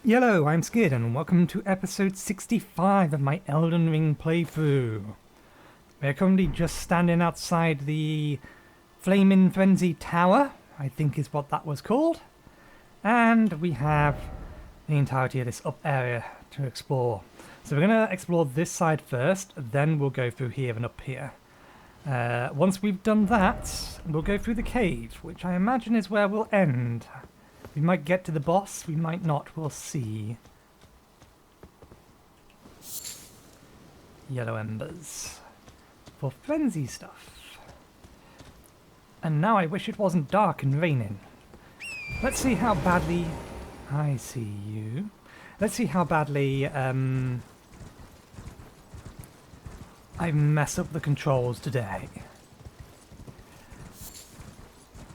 Yello, I'm Skid, and welcome to episode 65 of my Elden Ring playthrough. We're currently just standing outside the Flaming Frenzy Tower, I think is what that was called. And we have the entirety of this up area to explore. So we're going to explore this side first, then we'll go through here and up here. Once we've done that, we'll go through the cave, which I imagine is where we'll end. We might get to the boss, we might not, we'll see. Yellow embers. For frenzy stuff. And now I wish it wasn't dark and raining. Let's see how badly... I see you. Let's see how badly I mess up the controls today.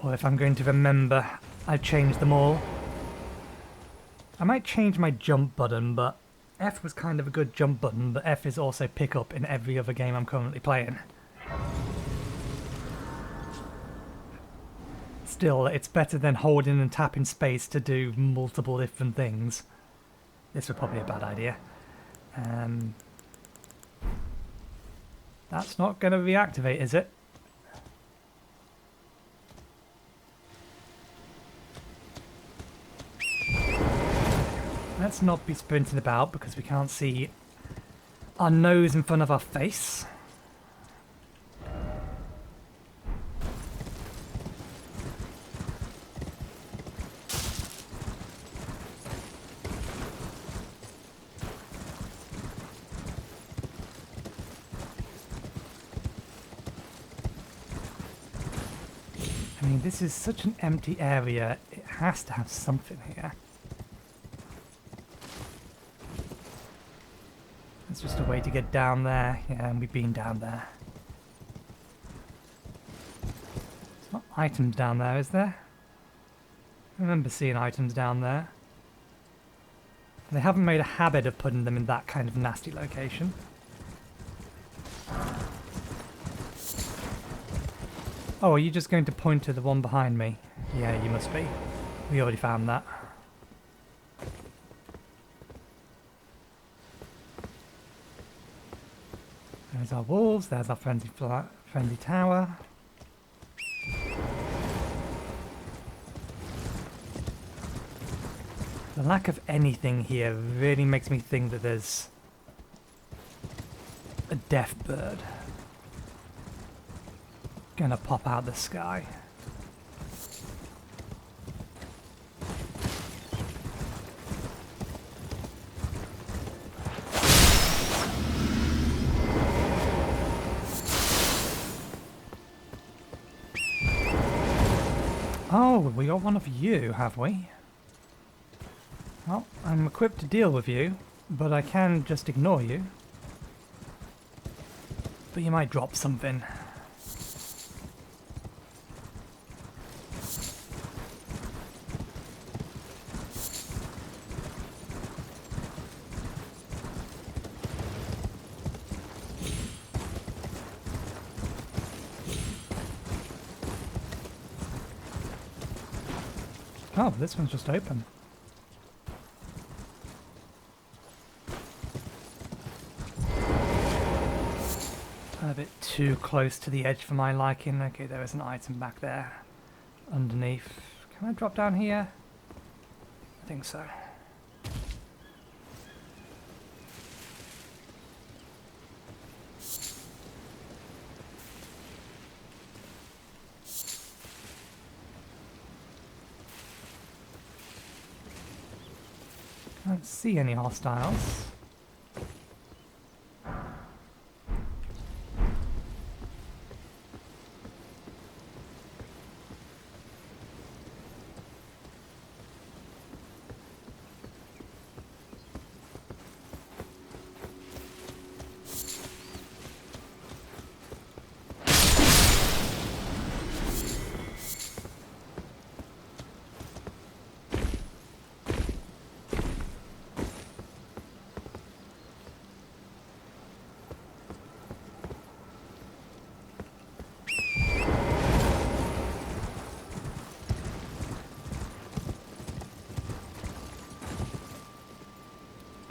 Or if I'm going to remember I've changed them all. I might change my jump button, but F was kind of a good jump button, but F is also pick up in every other game I'm currently playing. Still, it's better than holding and tapping space to do multiple different things. This was probably a bad idea. That's not going to reactivate, is it? Let's not be sprinting about because we can't see our nose in front of our face. I mean, this is such an empty area, it has to have something here. It's just a way to get down there. Yeah, and we've been down there. There's not items down there, is there? I remember seeing items down there. They haven't made a habit of putting them in that kind of nasty location. Oh, are you just going to point to the one behind me? Yeah, you must be. We already found that. There's our wolves, there's our friendly tower. The lack of anything here really makes me think that there's a death bird gonna pop out the sky. Oh, we got one of you, have we? Well, I'm equipped to deal with you, but I can just ignore you. But you might drop something. Oh, this one's just open. A bit too close to the edge for my liking. Okay, there is an item back there underneath. Can I drop down here? I think so. Can't see any hostiles.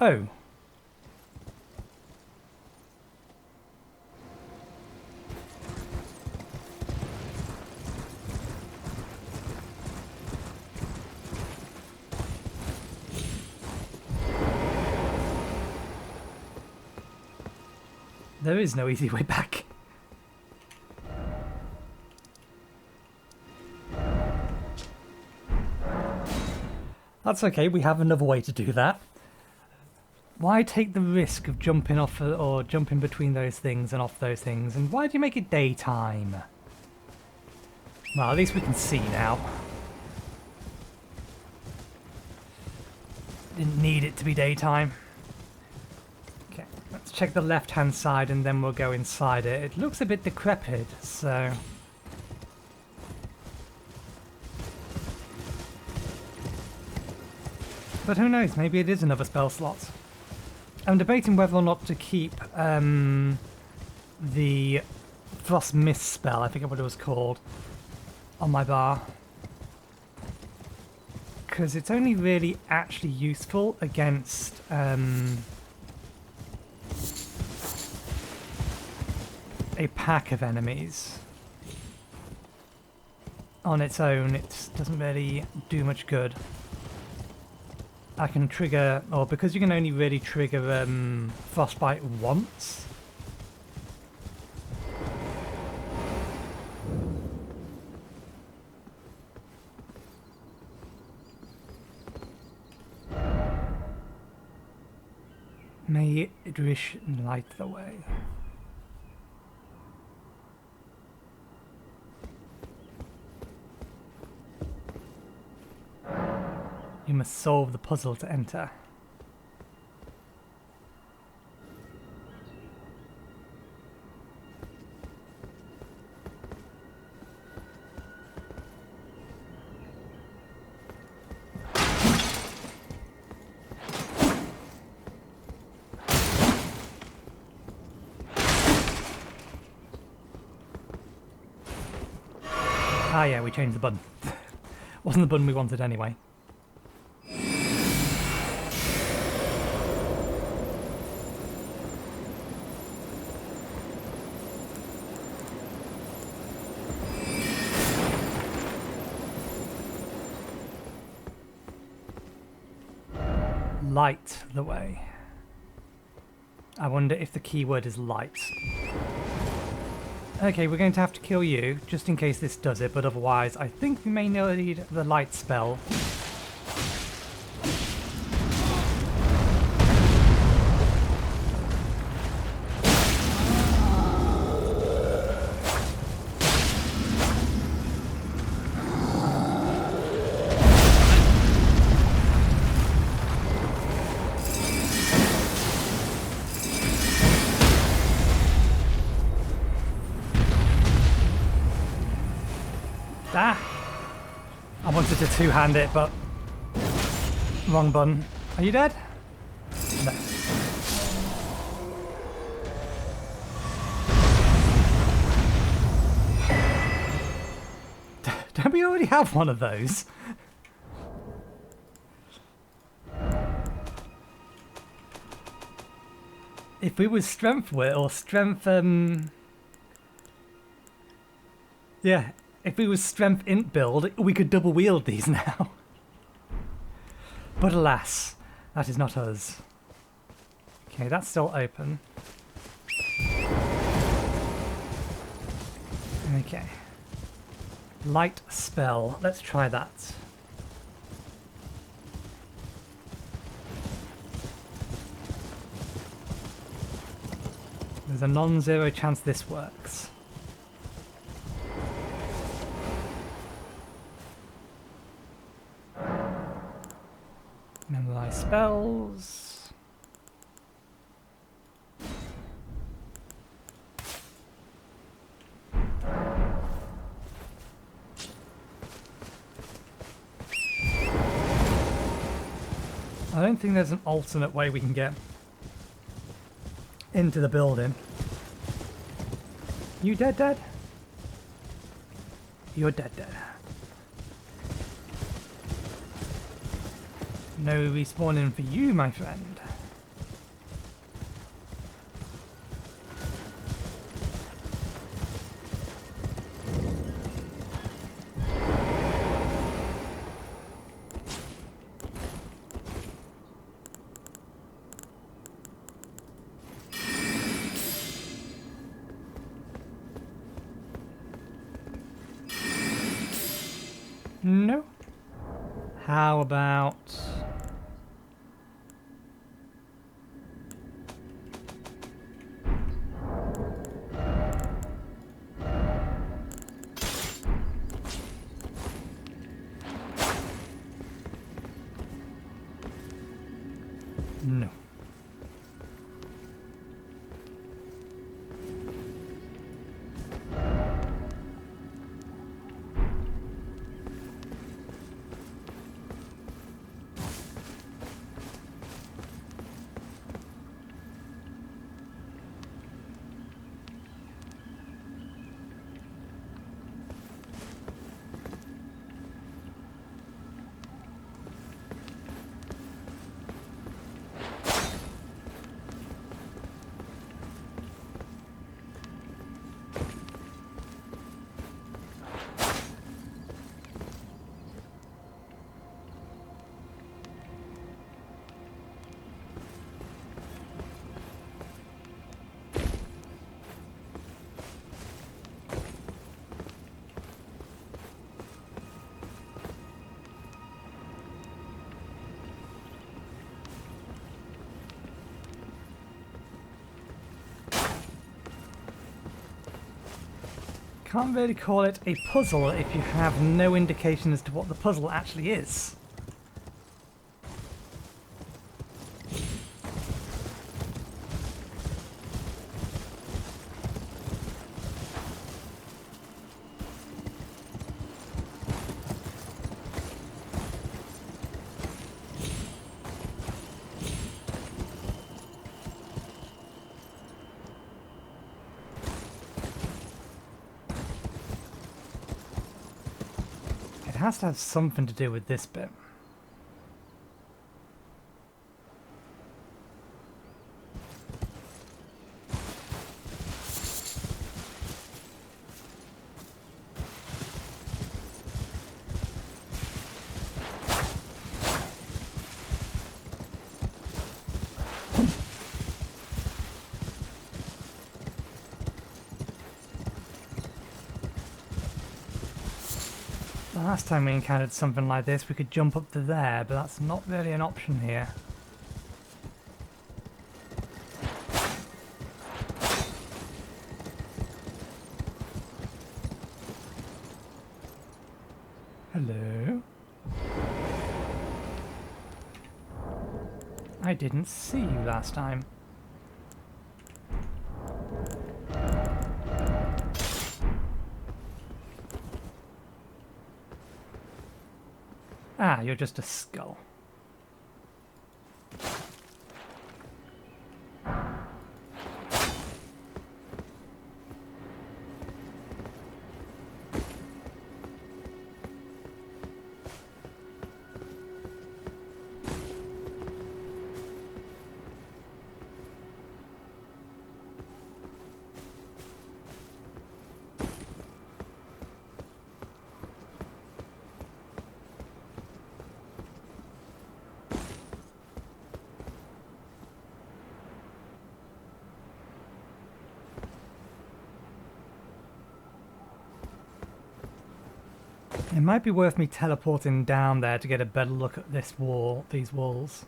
Oh. There is no easy way back. That's okay, we have another way to do that. Why take the risk of jumping off or jumping between those things and off those things? And why do you make it daytime? Well, at least we can see now. Didn't need it to be daytime. Okay, let's check the left-hand side and then we'll go inside it. It looks a bit decrepit, so... But who knows, maybe it is another spell slot. I'm debating whether or not to keep the Frost Mist spell, I think what it was called, on my bar. Because it's only really actually useful against a pack of enemies. On its own, it doesn't really do much good. I can trigger, or because you can only really trigger Frostbite once. May Idrish light the way. You must solve the puzzle to enter. Ah yeah, we changed the button. Wasn't the button we wanted anyway. Light the way. I wonder if the keyword is light. Okay, we're going to have to kill you, just in case this does it, but otherwise I think we may need the light spell. Ah! I wanted to two-hand it, but wrong button. Are you dead? No. Don't we already have one of those? If we was strength or strength, yeah. If we was strength int build, we could double wield these now. But alas, that is not us. Okay, that's still open. Okay. Light spell. Let's try that. There's a non-zero chance this works. Memorize spells. I don't think there's an alternate way we can get into the building. You dead? You're dead. No respawning for you, my friend. No. How about... No. Can't really call it a puzzle if you have no indication as to what the puzzle actually is. It has to have something to do with this bit. Last time we encountered something like this, we could jump up to there, but that's not really an option here. Hello? I didn't see you last time. Ah, you're just a skull. It might be worth me teleporting down there to get a better look at this wall, these walls.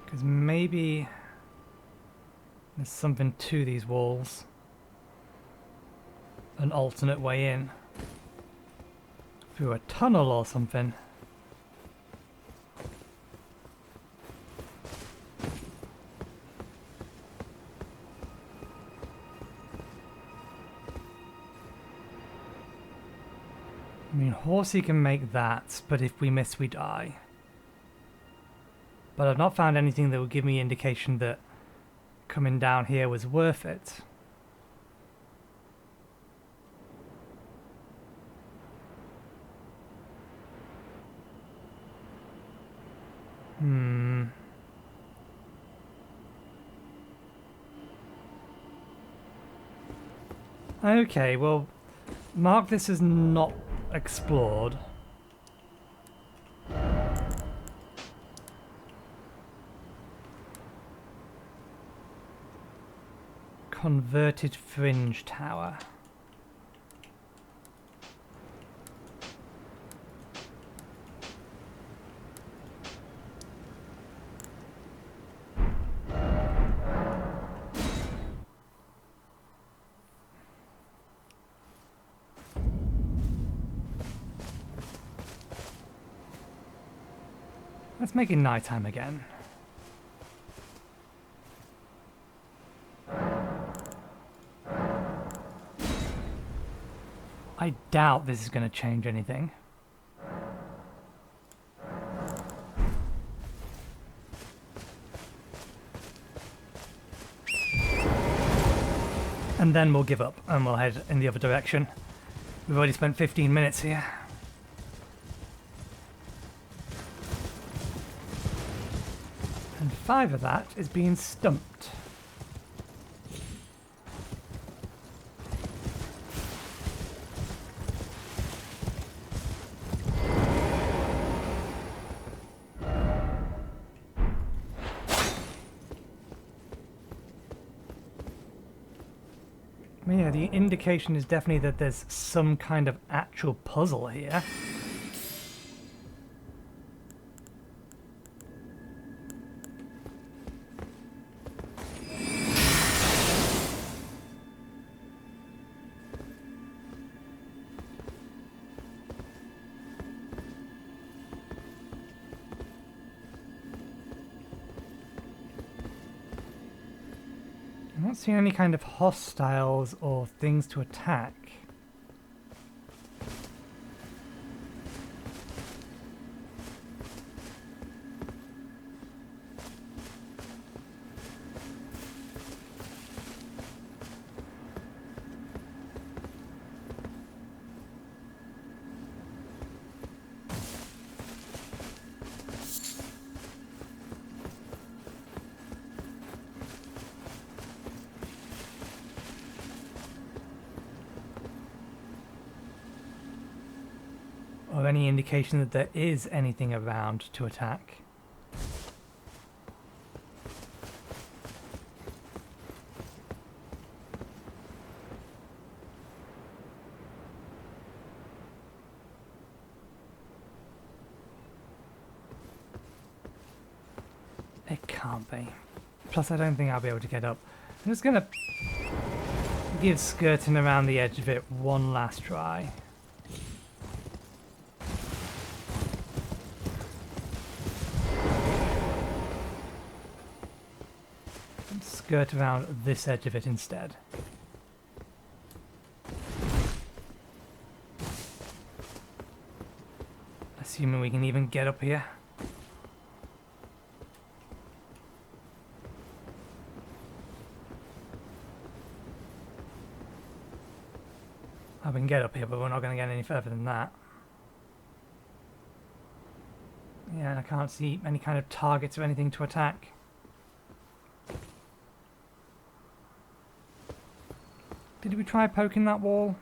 Because maybe there's something to these walls. An alternate way in. Through a tunnel or something. I mean, Horsey can make that, but if we miss, we die. But I've not found anything that would give me indication that coming down here was worth it. Okay, well, mark this as not explored. Converted Fringe Tower. Let's make it nighttime again. I doubt this is going to change anything. And then we'll give up and we'll head in the other direction. We've already spent 15 minutes here. And 5 of that is being stumped. Yeah, the indication is definitely that there's some kind of actual puzzle here. I'm not seeing any kind of hostiles or things to attack. Or any indication that there is anything around to attack. It can't be. Plus I don't think I'll be able to get up. I'm just gonna give skirting around the edge of it one last try. Skirt around this edge of it instead. Assuming we can even get up here. We can get up here, but we're not going to get any further than that. Yeah, I can't see any kind of targets or anything to attack. Did we try poking that wall?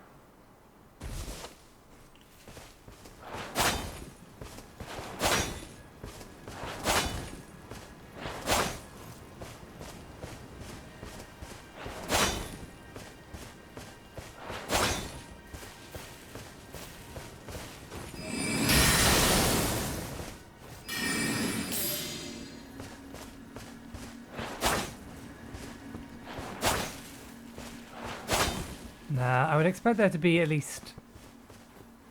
Nah, I would expect there to be at least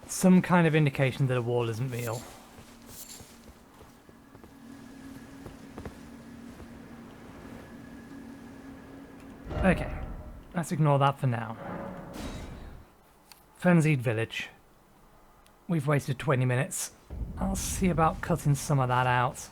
some kind of indication that a wall isn't real. Okay, let's ignore that for now. Frenzied Village. We've wasted 20 minutes. I'll see about cutting some of that out.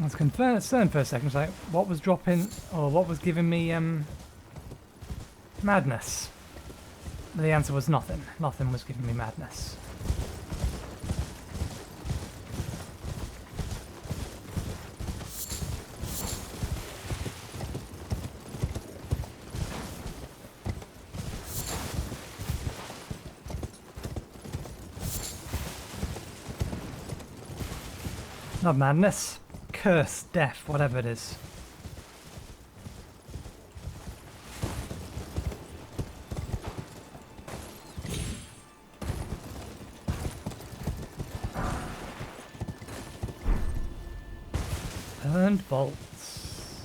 Let's concern for a second, like, what was dropping, or what was giving me, madness? The answer was nothing. Nothing was giving me madness. Not madness. Curse, death, whatever it is. Burned bolts.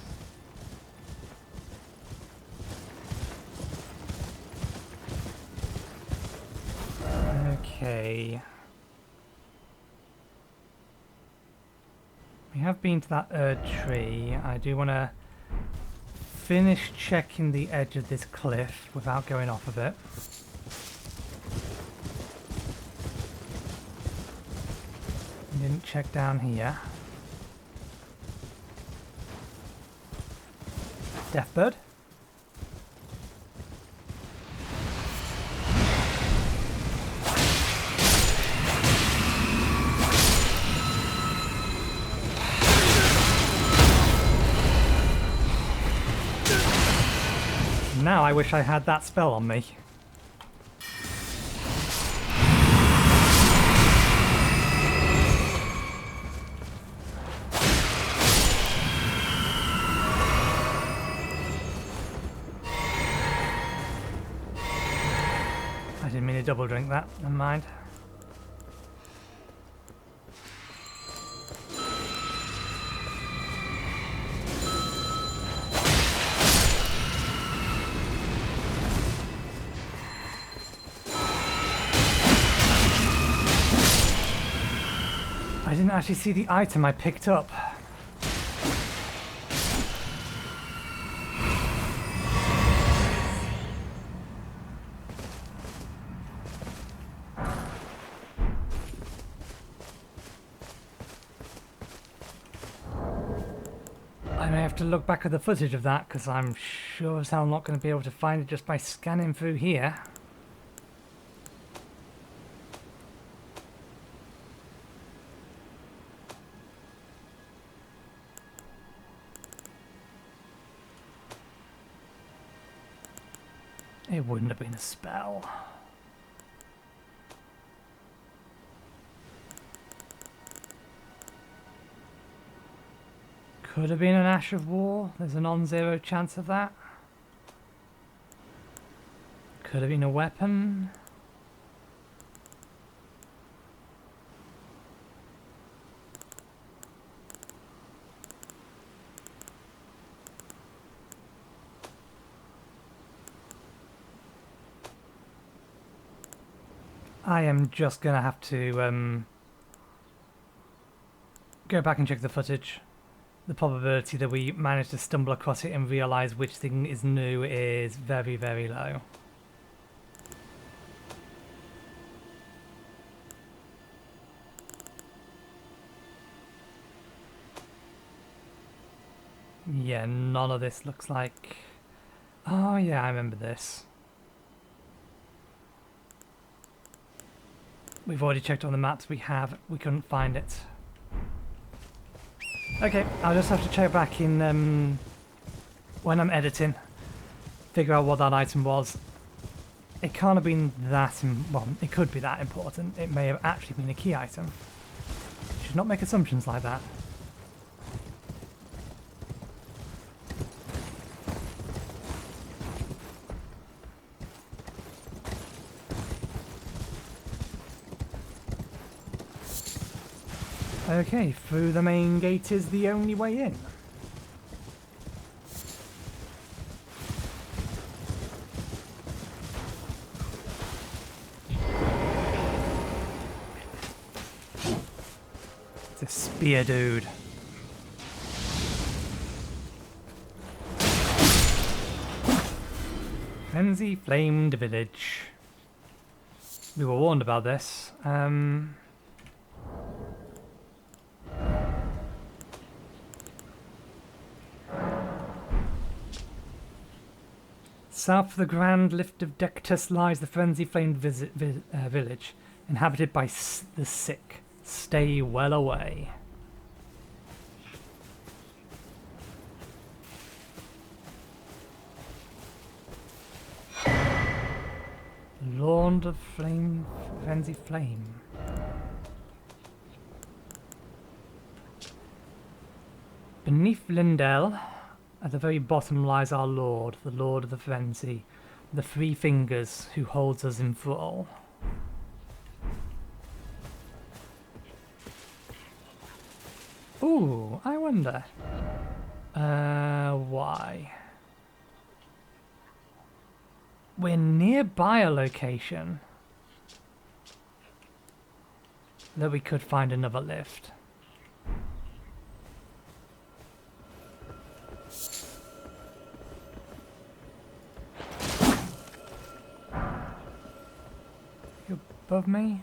Okay. We have been to that tree. I do want to finish checking the edge of this cliff without going off of it. Didn't check down here. Deathbird. Now I wish I had that spell on me. I didn't mean to double drink that, never mind. I didn't actually see the item I picked up. I may have to look back at the footage of that because I'm sure as hell not going to be able to find it just by scanning through here. It wouldn't have been a spell. Could have been an Ash of War. There's a non-zero chance of that. Could have been a weapon. I am just gonna have to go back and check the footage. The probability that we manage to stumble across it and realise which thing is new is very, very low. Yeah, none of this looks like... Oh yeah, I remember this. We've already checked on the maps we couldn't find it. Okay, I'll just have to check back in when I'm editing, figure out what that item was. It can't have been that, well, it could be that important. It may have actually been a key item. Should not make assumptions like that. Okay, through the main gate is the only way in. It's a spear dude. Frenzied Flame Village. We were warned about this. South of the Grand Lift of Dectus lies the Frenzied Flame Village, inhabited by the sick. Stay well away. Lord of Flame, Frenzied Flame. Beneath Lindell, at the very bottom lies our Lord, the Lord of the Frenzy, the three fingers who holds us in thrall. Ooh, I wonder. Why? We're nearby a location. that we could find another lift. You above me?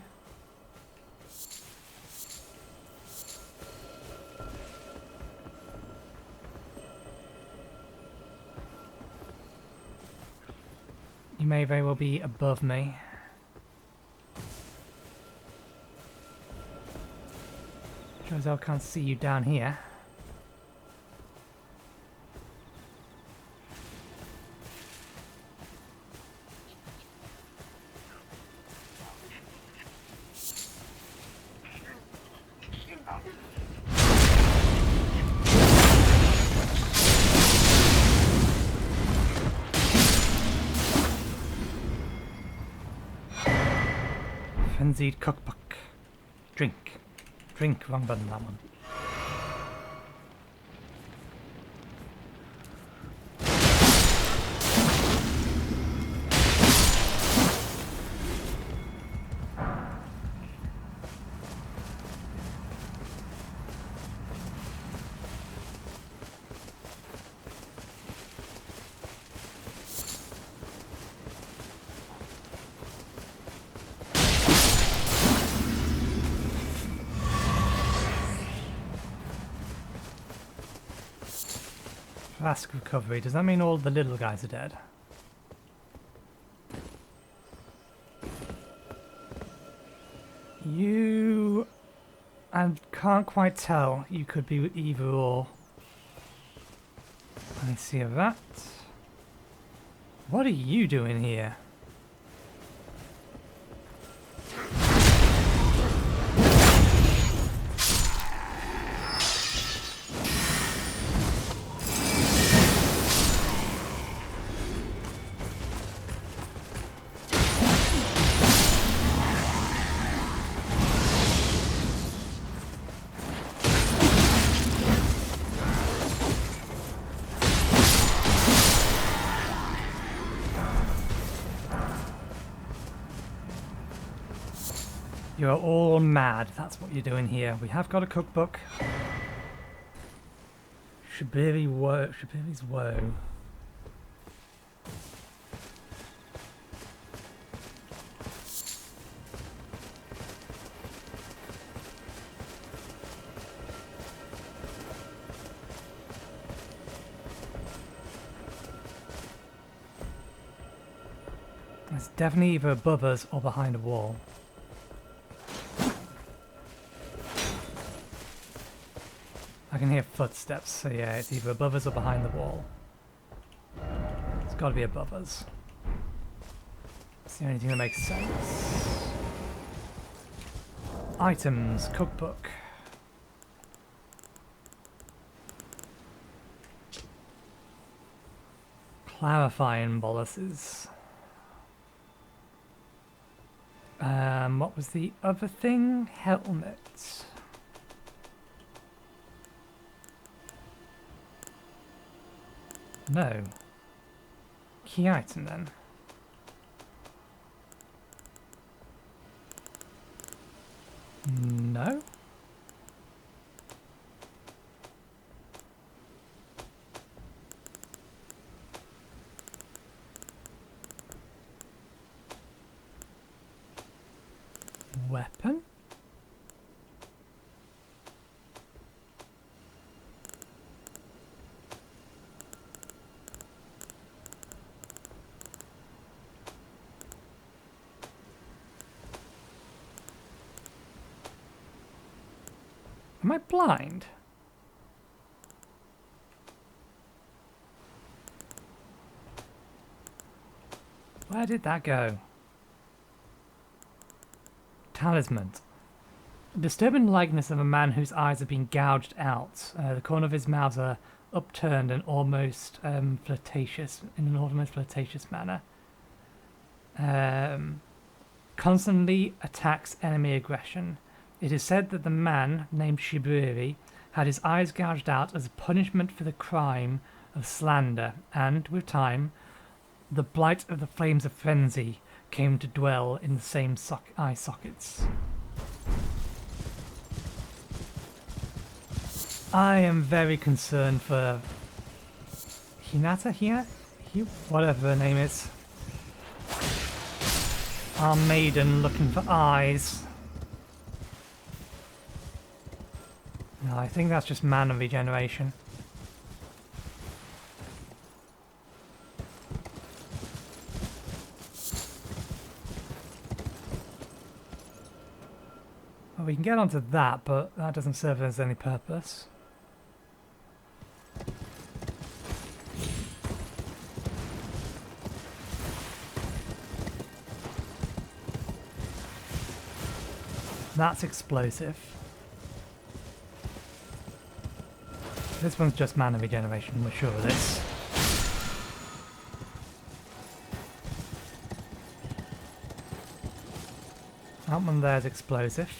You may very well be above me. Sure as hell can't see you down here. Frenzied cookbook. Drink. Drink. Wrong button, that one. Flask recovery. Does that mean all the little guys are dead? You... I can't quite tell. You could be either or. Let me see a rat. What are you doing here? You're all mad, that's what you're doing here. We have got a cookbook. Shibiri's Woe. It's definitely either above us or behind a wall. I can hear footsteps, so yeah, it's either above us or behind the wall. It's got to be above us. It's the only thing that makes sense. Items, cookbook. Clarifying boluses. What was the other thing? Helmet. No. Key item then. No. Weapon? Am I blind? Where did that go? Talisman. Disturbing likeness of a man whose eyes have been gouged out. The corner of his mouth are upturned and almost flirtatious, in an almost flirtatious manner. Constantly attacks enemy aggression. It is said that the man, named Shibiri, had his eyes gouged out as a punishment for the crime of slander, and, with time, the blight of the flames of frenzy came to dwell in the same eye sockets. I am very concerned for Hinata here? Whatever her name is. Our maiden looking for eyes. No, I think that's just mana regeneration. Well, we can get onto that, but that doesn't serve as any purpose. That's explosive. This one's just mana regeneration, we're sure of this. That one there's explosive.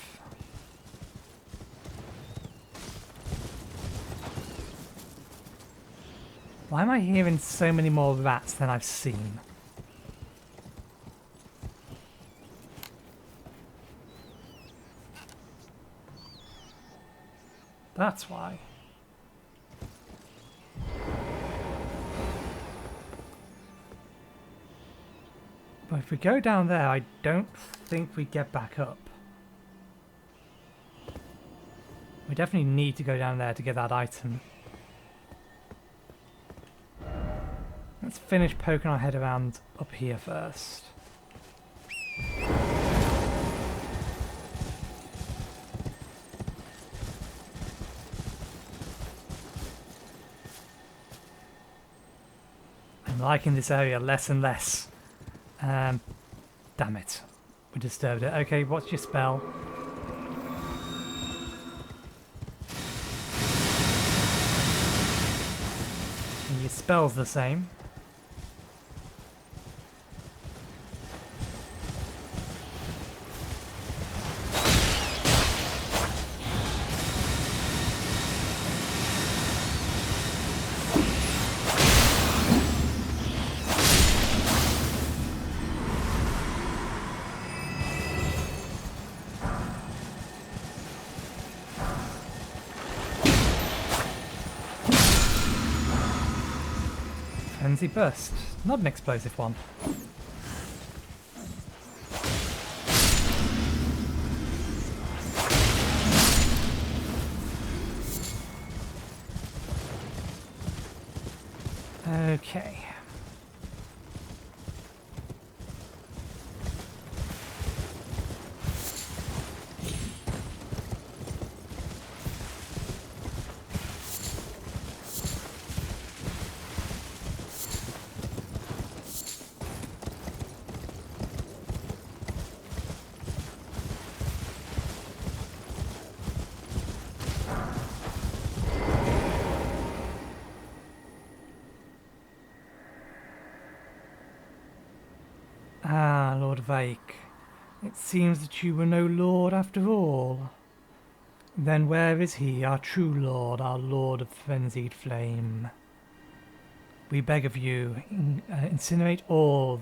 Why am I hearing so many more rats than I've seen? That's why. But if we go down there, I don't think we get back up. We definitely need to go down there to get that item. Let's finish poking our head around up here first. I'm liking this area less and less. Damn it. We disturbed it. Okay, what's your spell? And your spell's the same. Frenzy burst. Not an explosive one. Okay. Ah, Lord Vyke. It seems that you were no lord after all. Then where is he, our true lord, our lord of Frenzied Flame? We beg of you, incinerate all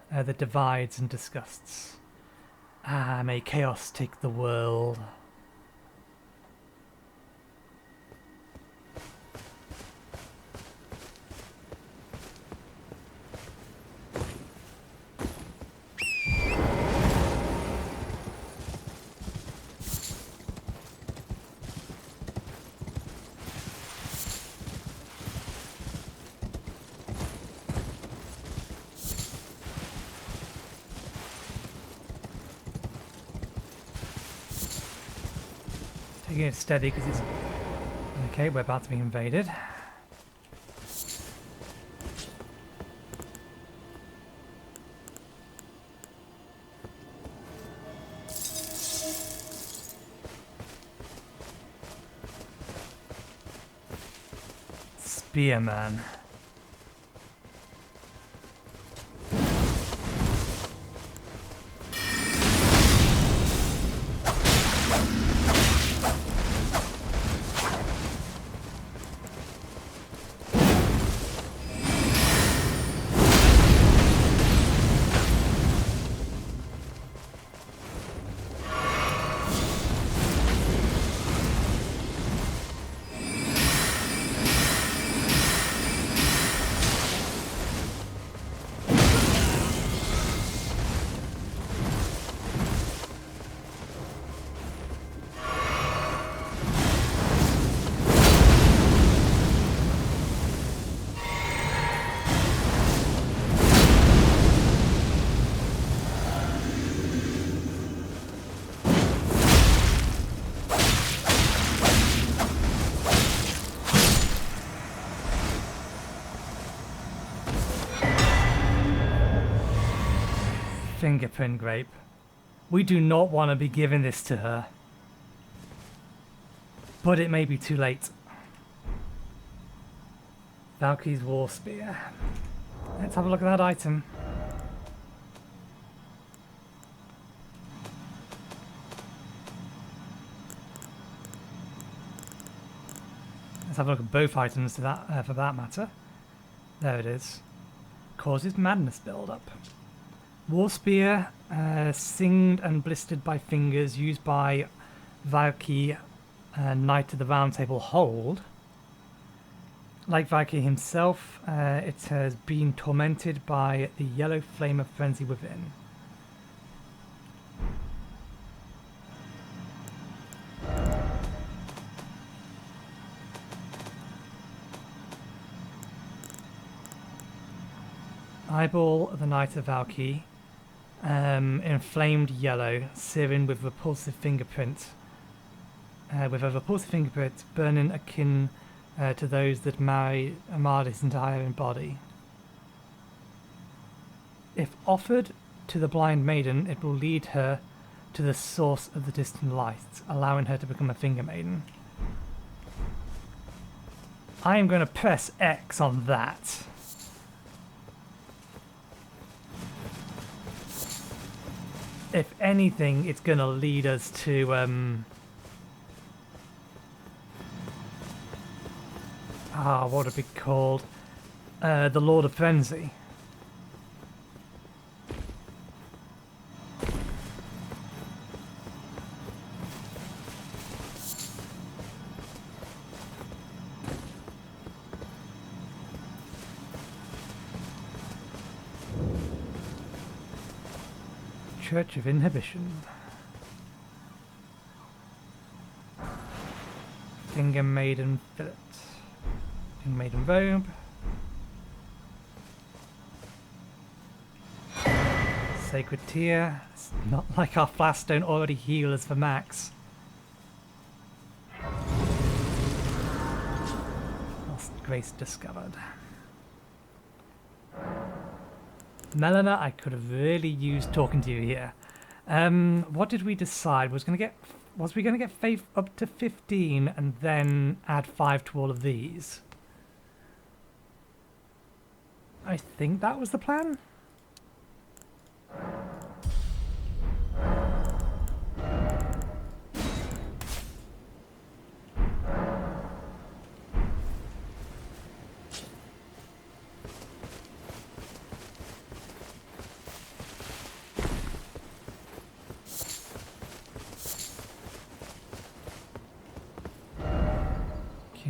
that divides and disgusts. Ah, may chaos take the world. Taking it steady because it's... Okay, we're about to be invaded. Spearman. fingerprint grape. We do not want to be giving this to her. But it may be too late. Valky's War Spear. Let's have a look at that item. Let's have a look at both items to that, for that matter. There it is. Causes madness build-up. War Spear, singed and blistered by fingers, used by Vyke, Knight of the Round Table hold. Like Vyke himself, it has been tormented by the yellow flame of frenzy within. Eyeball of the Knight of Valky, inflamed yellow, searing with repulsive fingerprint. With a repulsive fingerprint burning akin to those that marred his entire body. If offered to the blind maiden, it will lead her to the source of the distant light, allowing her to become a finger maiden. I am going to press X on that. If anything, it's going to lead us to what would it be called? The Lord of Frenzy. Church of Inhibition. Finger Maiden Fillet. Finger Maiden Robe. Sacred Tear. It's not like our flasks don't already heal us for max. Lost Grace discovered. Melina, I could have really used talking to you here. What did we decide? Was we going to get faith up to 15 and then add 5 to all of these? I think that was the plan.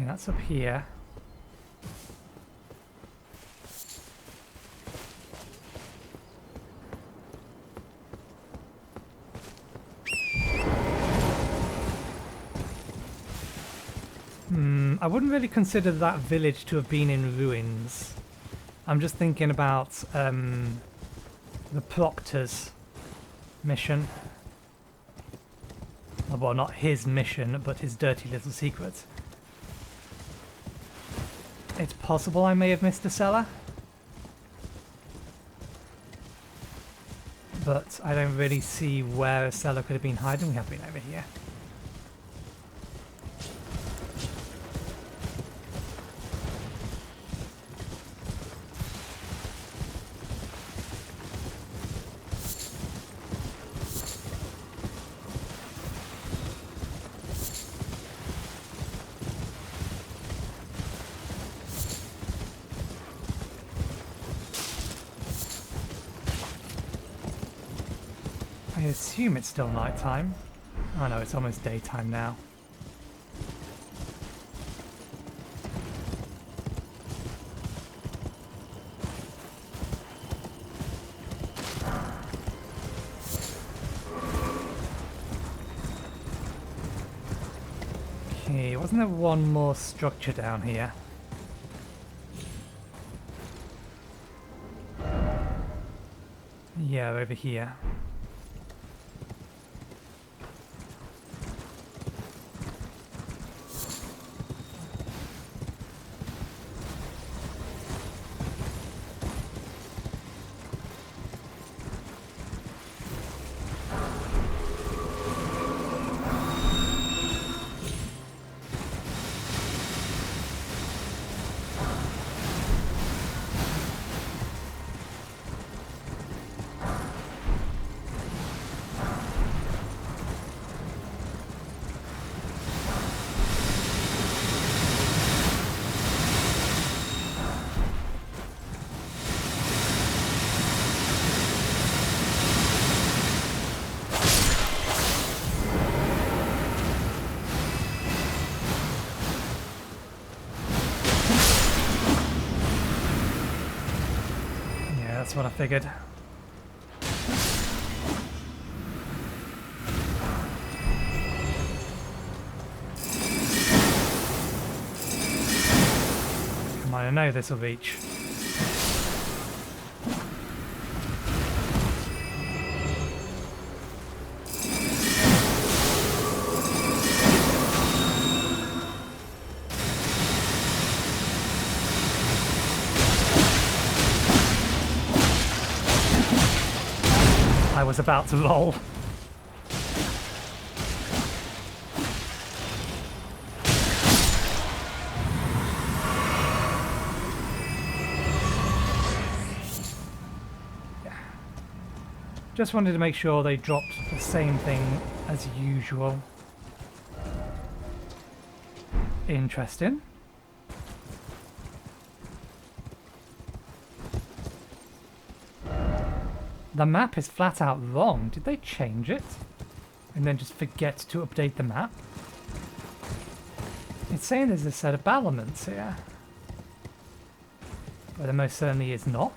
That's up here. I wouldn't really consider that village to have been in ruins. I'm just thinking about the Proctor's mission. Well, not his mission, but his dirty little secret. It's possible I may have missed a cellar, but I don't really see where a cellar could have been hiding. We have been over here. I assume it's still nighttime. Oh no, it's almost daytime now. Okay, wasn't there one more structure down here? Yeah, over here. That's what I figured. Come on, I know this will reach. I was about to roll. Yeah. Just wanted to make sure they dropped the same thing as usual. Interesting. The map is flat out wrong. Did they change it? And then just forget to update the map? It's saying there's a set of battlements here. But there most certainly is not.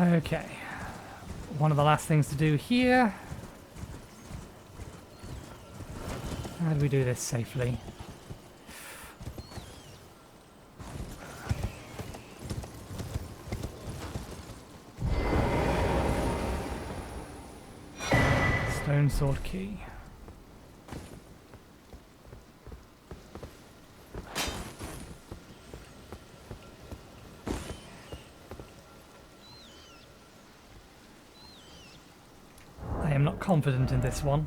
Okay, one of the last things to do here. How do we do this safely? Stone sword key. I'm not confident in this one.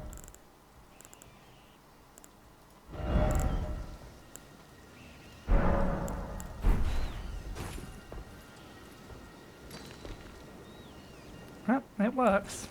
Well, it works.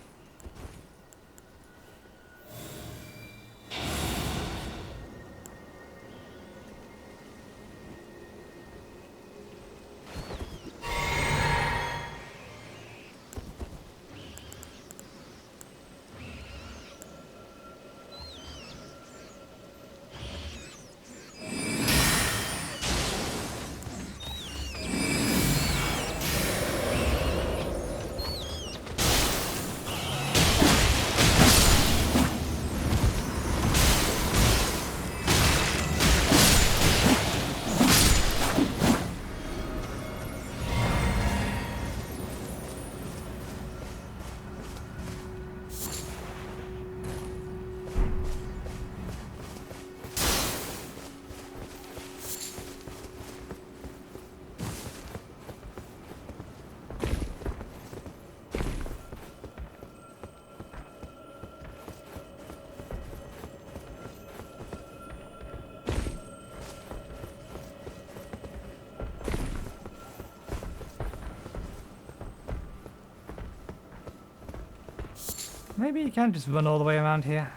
Maybe you can just run all the way around here.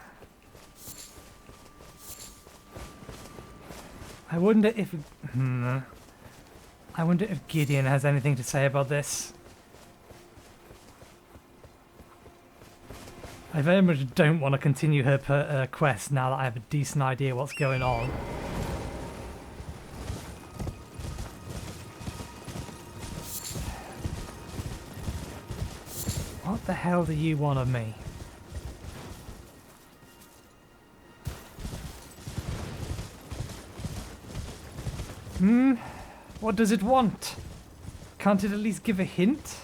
I wonder if Gideon has anything to say about this. I very much don't want to continue her quest now that I have a decent idea what's going on. What the hell do you want of me? What does it want? Can't it at least give a hint?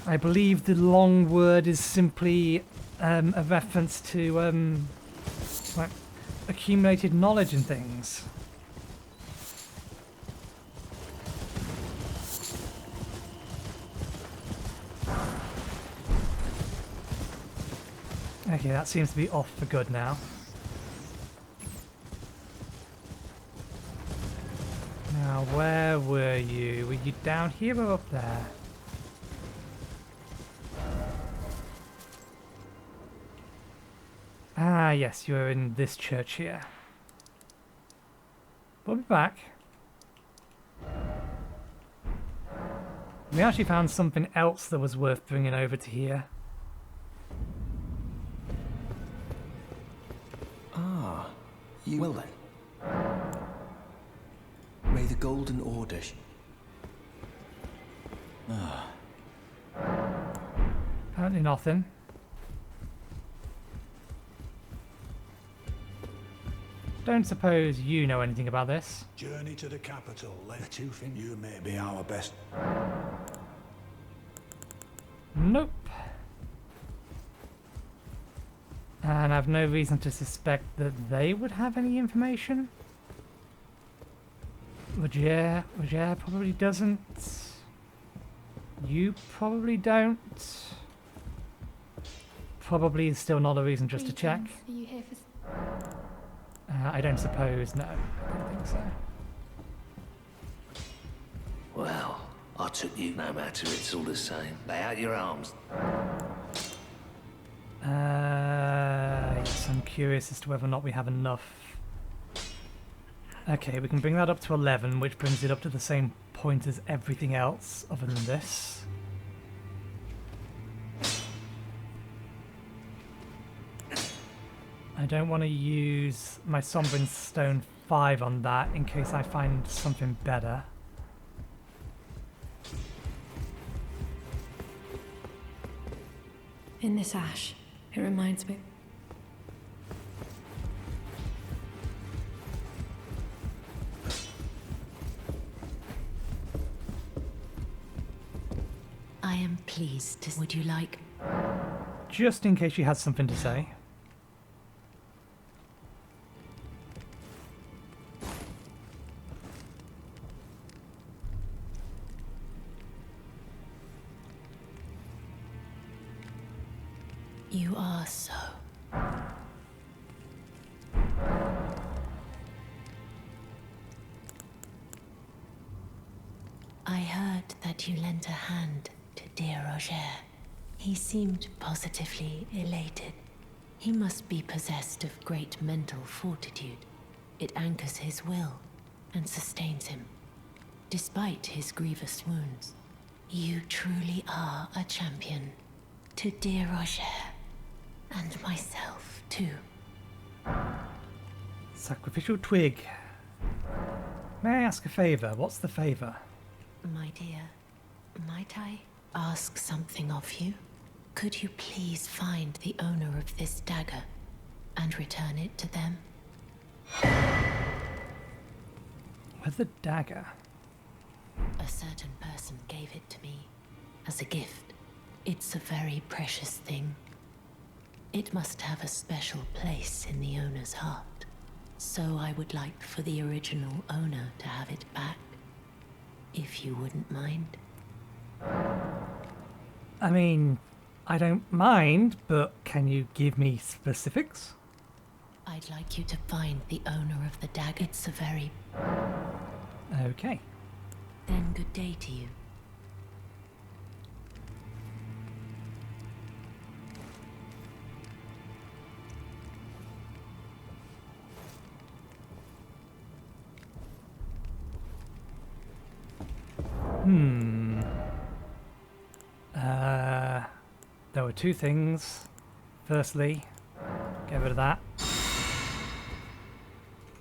I believe the long word is simply a reference to like accumulated knowledge and things. Okay, that seems to be off for good now. Now, where were you? Were you down here or up there? Ah, yes, you were in this church here. We'll be back. We actually found something else that was worth bringing over to here. Ah, you... Well then. May the Golden Order... Apparently nothing. Don't suppose you know anything about this? Journey to the capital. The two think you may be our best. Nope. And I've no reason to suspect that they would have any information. Roger probably doesn't. You probably don't. Probably is still not a reason just to check. Are you here for... I don't suppose, no. I don't think so. Well, I took you no matter, it's all the same. Lay out your arms. Yes, I'm curious as to whether or not we have enough. Okay, we can bring that up to 11, which brings it up to the same point as everything else other than this. I don't want to use my Sombering Stone 5 on that in case I find something better. In this ash, it reminds me. I am pleased to... Would you like... Just in case she has something to say. You are so... I heard that you lent a hand to dear Roger. He seemed positively elated. He must be possessed of great mental fortitude. It anchors his will and sustains him, despite his grievous wounds. You truly are a champion. To dear Roger. And myself, too. Sacrificial twig. May I ask a favour? What's the favour? My dear, might I ask something of you? Could you please find the owner of this dagger and return it to them? Where's the dagger? A certain person gave it to me as a gift. It's a very precious thing. It must have a special place in the owner's heart. So I would like for the original owner to have it back, if you wouldn't mind. I mean, I don't mind, but can you give me specifics? I'd like you to find the owner of the dagger. It's a very... Okay. Then good day to you. There were two things. Firstly, get rid of that.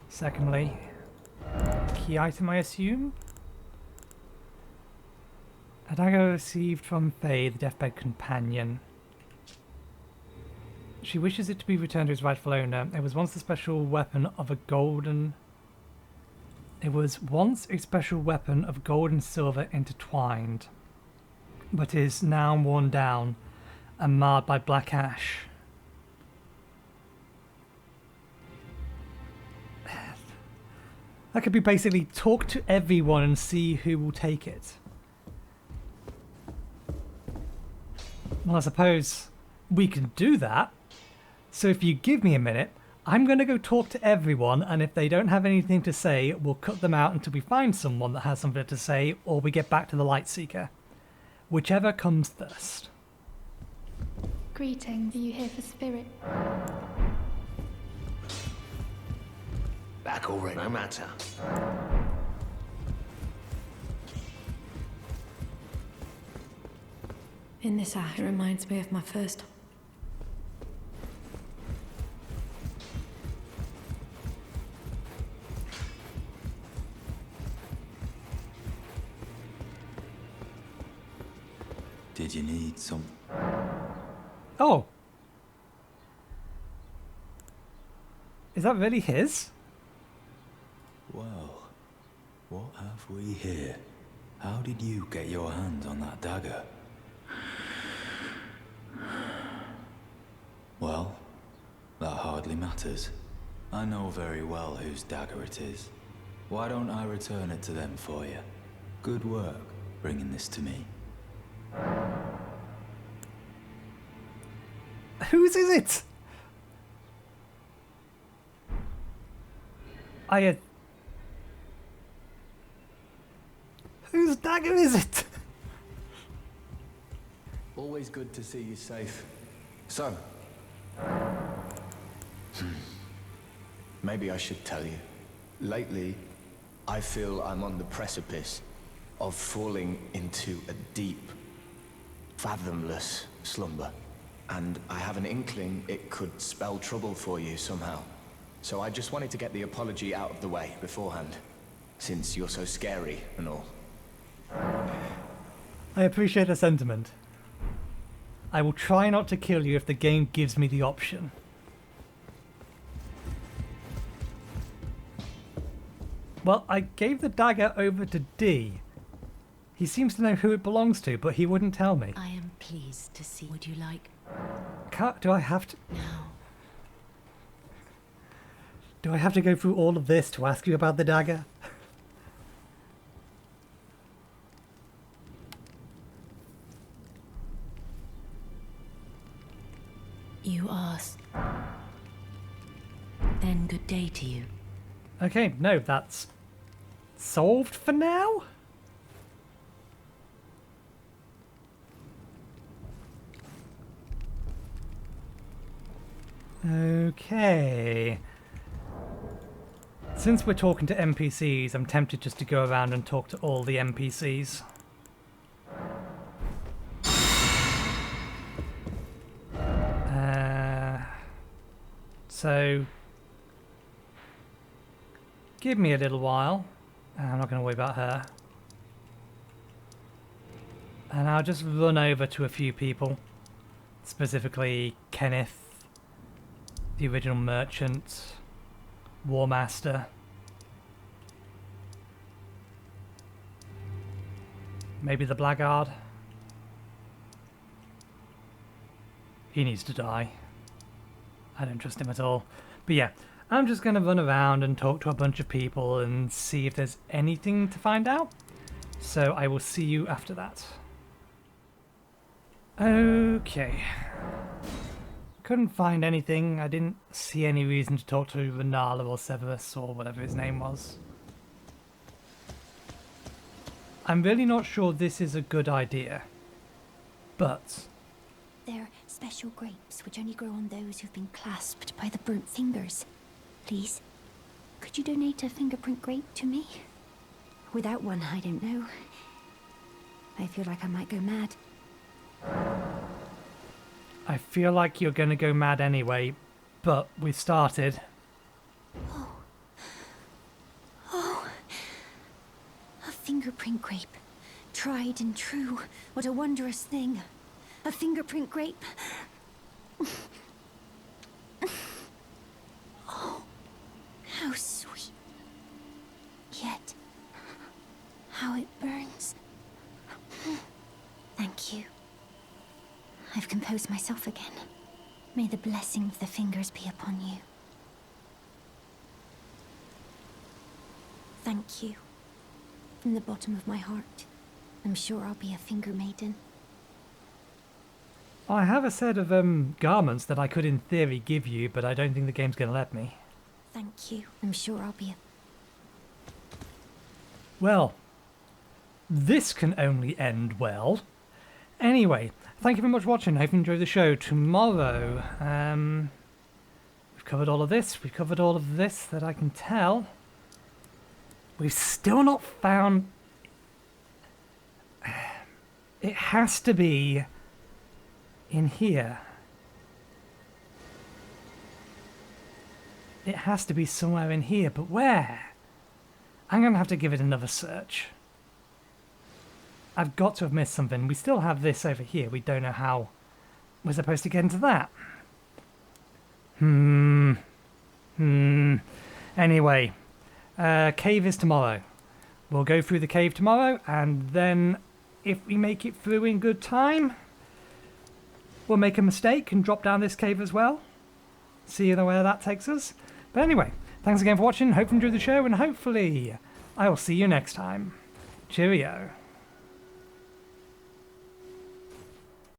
Secondly, key item, I assume? A dagger received from Faye, the deathbed companion. She wishes it to be returned to its rightful owner. It was once a special weapon of a gold and silver intertwined, but is now worn down and marred by black ash. That could be basically talk to everyone and see who will take it. Well, I suppose we can do that. So if you give me a minute, I'm going to go talk to everyone, and if they don't have anything to say, we'll cut them out until we find someone that has something to say, or we get back to the Lightseeker. Whichever comes first. Greetings. Are you here for spirit? Back back already. No matter. In this ash, it reminds me of my first. Did you need some? Oh! Is that really his? Well, what have we here? How did you get your hands on that dagger? Well, that hardly matters. I know very well whose dagger it is. Why don't I return it to them for you? Good work bringing this to me. Whose is it? Whose dagger is it? Always good to see you safe. So, maybe I should tell you. Lately, I feel I'm on the precipice of falling into a deep, fathomless slumber. And I have an inkling it could spell trouble for you somehow. So I just wanted to get the apology out of the way beforehand, since you're so scary and all. I appreciate the sentiment. I will try not to kill you if the game gives me the option. Well, I gave the dagger over to D. He seems to know who it belongs to, but he wouldn't tell me. I am pleased to see. Would you like Do I have to... now? Do I have to go through all of this to ask you about the dagger? You ask. Then good day to you. Okay, no, that's solved for now? Okay. Since we're talking to NPCs, I'm tempted just to go around and talk to all the NPCs. So, give me a little while. I'm not going to worry about her. And I'll just run over to a few people. Specifically, Kenneth, the original merchant, War Master. Maybe the Blackguard. He needs to die. I don't trust him at all. But yeah, I'm just going to run around and talk to a bunch of people and see if there's anything to find out. So I will see you after that. Okay. Couldn't find anything. I didn't see any reason to talk to Renala or Severus or whatever his name was. I'm really not sure this is a good idea. But They're special grapes which only grow on those who've been clasped by the burnt fingers. Please, could you donate a fingerprint grape to me? Without one, I don't know. I feel like I might go mad. I feel like you're going to go mad anyway, but we've started. Oh, a fingerprint grape. Tried and true. What a wondrous thing. A fingerprint grape. Oh, how sweet. Yet, how it burns. Thank you. I've composed myself again. May the blessing of the fingers be upon you. Thank you. From the bottom of my heart. I'm sure I'll be a finger maiden. I have a set of garments that I could in theory give you, but I don't think the game's going to let me. Thank you. I'm sure I'll be a... Well, this can only end well. Anyway, thank you very much for watching. I hope you enjoyed the show. Tomorrow, we've covered all of this. We've covered all of this that I can tell. We've still not found... It has to be in here. It has to be somewhere in here, but where? I'm going to have to give it another search. I've got to have missed something. We still have this over here. We don't know how we're supposed to get into that. Anyway, cave is tomorrow. We'll go through the cave tomorrow, and then if we make it through in good time, we'll make a mistake and drop down this cave as well. See where that takes us. But anyway, thanks again for watching. Hope you enjoyed the show, and hopefully I will see you next time. Cheerio.